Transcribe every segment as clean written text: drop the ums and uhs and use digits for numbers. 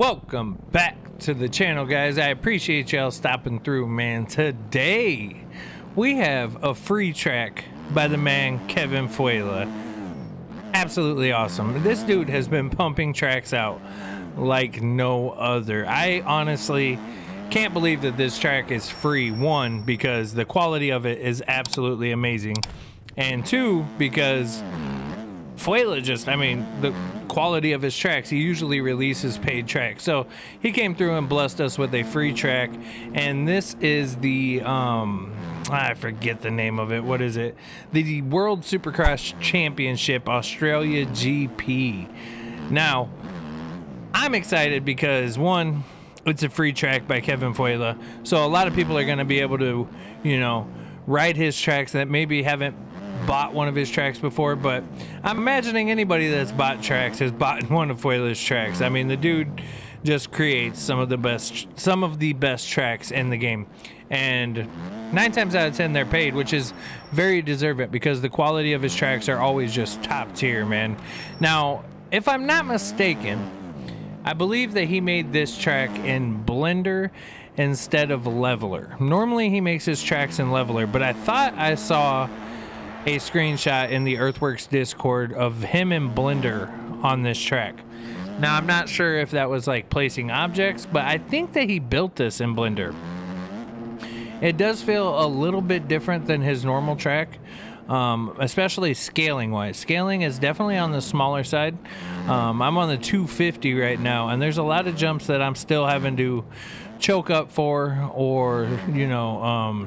Welcome back to the channel, guys. I appreciate y'all stopping through, man. Today we have a free track by the man Kevin Fuela. Absolutely awesome. This dude has been pumping tracks out like no other. I honestly can't believe that this track is free. One, because the quality of it is absolutely amazing, and two, because Fuela the quality of his tracks, he usually releases paid tracks, so he came through and blessed us with a free track. And this is the I forget the name of it. What is it? The World Supercross Championship Australia GP. Now I'm excited because one, it's a free track by Kevin Fuela, so a lot of people are going to be able to, ride his tracks that maybe haven't bought one of his tracks before. But I'm imagining anybody that's bought tracks has bought one of Fuela's tracks. I mean, the dude just creates some of the best tracks in the game, and 9 times out of 10 they're paid, which is very deserving because the quality of his tracks are always just top tier, man. Now, if I'm not mistaken, I believe that he made this track in Blender instead of Leveler. Normally he makes his tracks in Leveler, but I thought I saw a screenshot in the Earthworks Discord of him in Blender on this track. Now, I'm not sure if that was like placing objects, but I think that he built this in Blender. It does feel a little bit different than his normal track, especially scaling wise. Scaling is definitely on the smaller side. I'm on the 250 right now, and there's a lot of jumps that I'm still having to choke up for or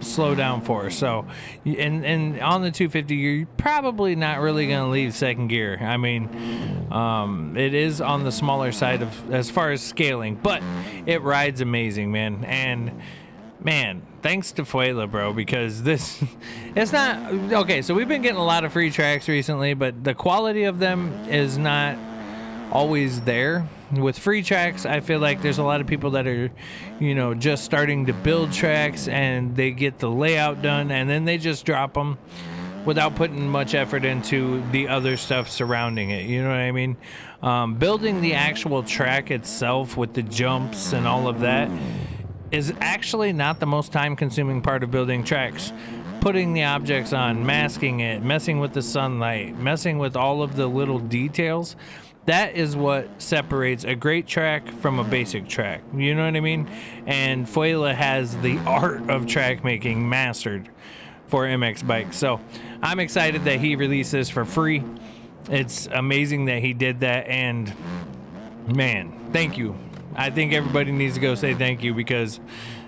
slow down for. So and on the 250 you're probably not really going to leave second gear. I mean, it is on the smaller side of as far as scaling, but it rides amazing, man. And man, thanks to Fuela, bro, because it's not okay. So we've been getting a lot of free tracks recently, but the quality of them is not always there. With free tracks, I feel like there's a lot of people that are, just starting to build tracks, and they get the layout done and then they just drop them without putting much effort into the other stuff surrounding it. You know what I mean? Building the actual track itself with the jumps and all of that is actually not the most time-consuming part of building tracks. Putting the objects on, masking it, messing with the sunlight, messing with all of the little details, that is what separates a great track from a basic track. You know what I mean? And Fuela has the art of track making mastered for MX bikes. So I'm excited that he released this for free. It's amazing that he did that, and man, thank you. I think everybody needs to go say thank you because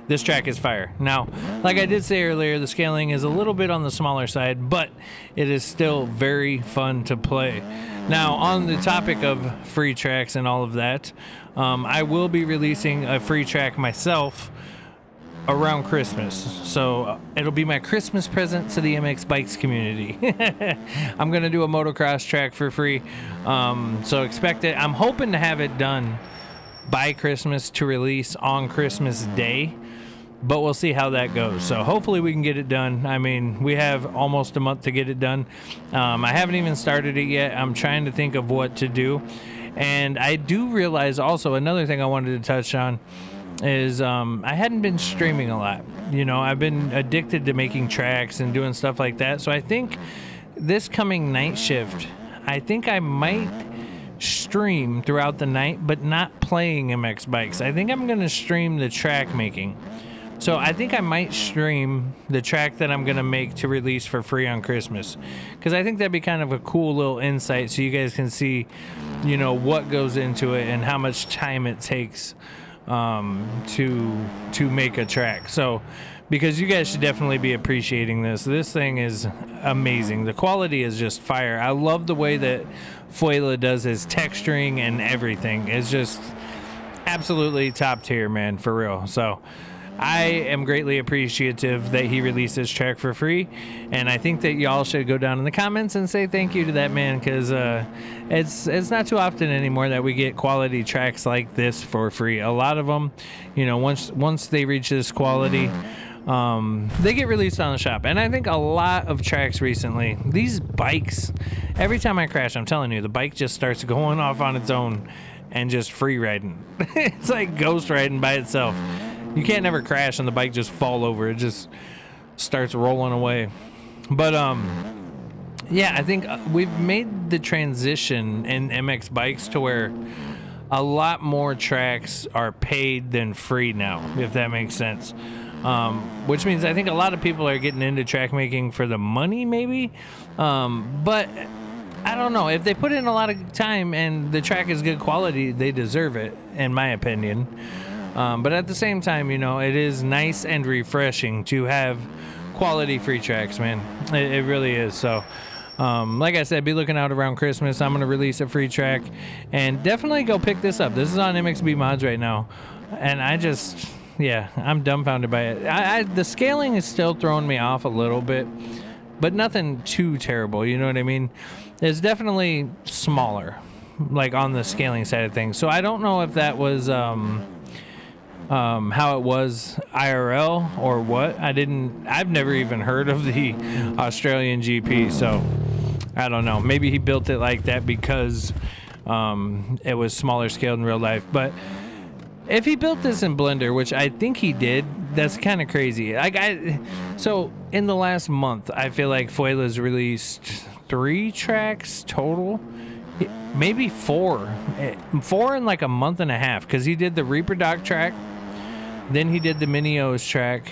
this track is fire. Now, like I did say earlier, the scaling is a little bit on the smaller side, but it is still very fun to play. Now, on the topic of free tracks and all of that, I will be releasing a free track myself around Christmas. So it'll be my Christmas present to the MX Bikes community. I'm going to do a motocross track for free. So expect it. I'm hoping to have it done by Christmas to release on Christmas Day, but we'll see how that goes. So hopefully we can get it done. I mean, we have almost a month to get it done. I haven't even started it yet. I'm trying to think of what to do. And I do realize also another thing I wanted to touch on is I hadn't been streaming a lot. I've been addicted to making tracks and doing stuff like that. So I think this coming night shift, I think I might stream throughout the night, but not playing MX bikes. I think I'm going to stream the track making. So I think I might stream the track that I'm going to make to release for free on Christmas, because I think that'd be kind of a cool little insight so you guys can see, what goes into it and how much time it takes to make a track. So because you guys should definitely be appreciating this. This thing is amazing. The quality is just fire. I love the way that Fuela does his texturing and everything. It's just absolutely top tier, man, for real. So I am greatly appreciative that he released this track for free, and I think that y'all should go down in the comments and say thank you to that man, because it's not too often anymore that we get quality tracks like this for free. A lot of them, once they reach this quality, they get released on the shop. And I think a lot of tracks recently, these bikes, every time I crash, I'm telling you, the bike just starts going off on its own. and just free riding. It's like ghost riding by itself. You can't never crash and the bike just fall over. It just starts rolling away. But yeah, I think we've made the transition in MX bikes to where a lot more tracks are paid than free now, if that makes sense. Which means I think a lot of people are getting into track making for the money, maybe. But I don't know. If they put in a lot of time and the track is good quality, they deserve it, in my opinion. But at the same time, you know, it is nice and refreshing to have quality free tracks, man. It really is. So, like I said, be looking out around Christmas. I'm going to release a free track, and definitely go pick this up. This is on MXB Mods right now. And I just, yeah, I'm dumbfounded by it. The scaling is still throwing me off a little bit, but nothing too terrible. You know what I mean? It's definitely smaller, like on the scaling side of things. So I don't know if that was how it was IRL or what. I've never even heard of the Australian GP, so I don't know. Maybe he built it like that because it was smaller scaled in real life. But if he built this in Blender, which I think he did, that's kind of crazy. So in the last month, I feel like Fuela's released 3 tracks total. Maybe 4 in like a month and a half, because he did the Reaper Dock track, then he did the Minios track.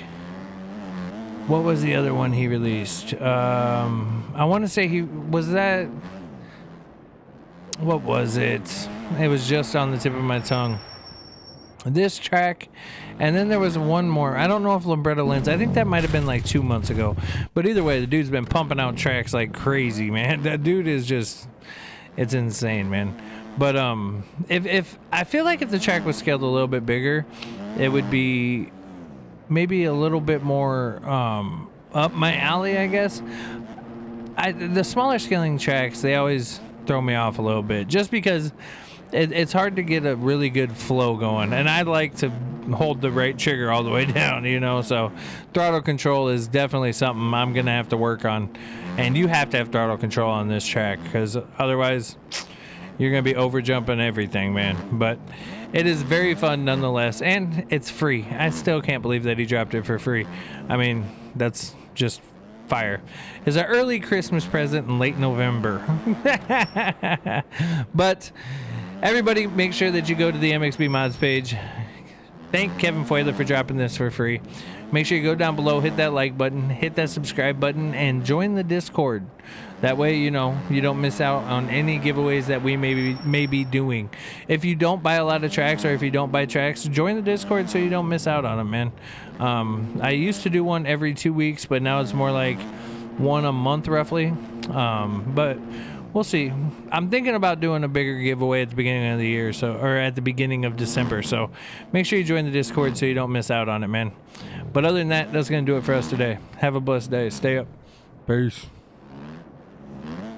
What was the other one he released? I want to say what was it? It was just on the tip of my tongue. This track, and then there was one more. I don't know if Lambretta Lens, I think that might have been like 2 months ago. But either way, the dude's been pumping out tracks like crazy, man. That dude is just, it's insane, man. But if I feel like if the track was scaled a little bit bigger, it would be maybe a little bit more up my alley, I guess. The smaller scaling tracks, they always throw me off a little bit, just because it's hard to get a really good flow going, and I like to hold the right trigger all the way down, you know. So throttle control is definitely something I'm gonna have to work on, and you have to have throttle control on this track, because otherwise you're gonna be over jumping everything, man. But it is very fun nonetheless, and it's free. I still can't believe that he dropped it for free. I mean, that's just fire. It's an early Christmas present in late November. But everybody, make sure that you go to the MXB Mods page. Thank Kevin Fuela for dropping this for free. Make sure you go down below, hit that like button, hit that subscribe button, and join the Discord. That way, you know, you don't miss out on any giveaways that we may be doing. If you don't buy a lot of tracks, or if you don't buy tracks, join the Discord so you don't miss out on them, man. I used to do one every 2 weeks, but now it's more like one a month roughly. But we'll see. I'm thinking about doing a bigger giveaway at the beginning of the year, or at the beginning of December. So make sure you join the Discord so you don't miss out on it, man. But other than that, that's going to do it for us today. Have a blessed day. Stay up. Peace.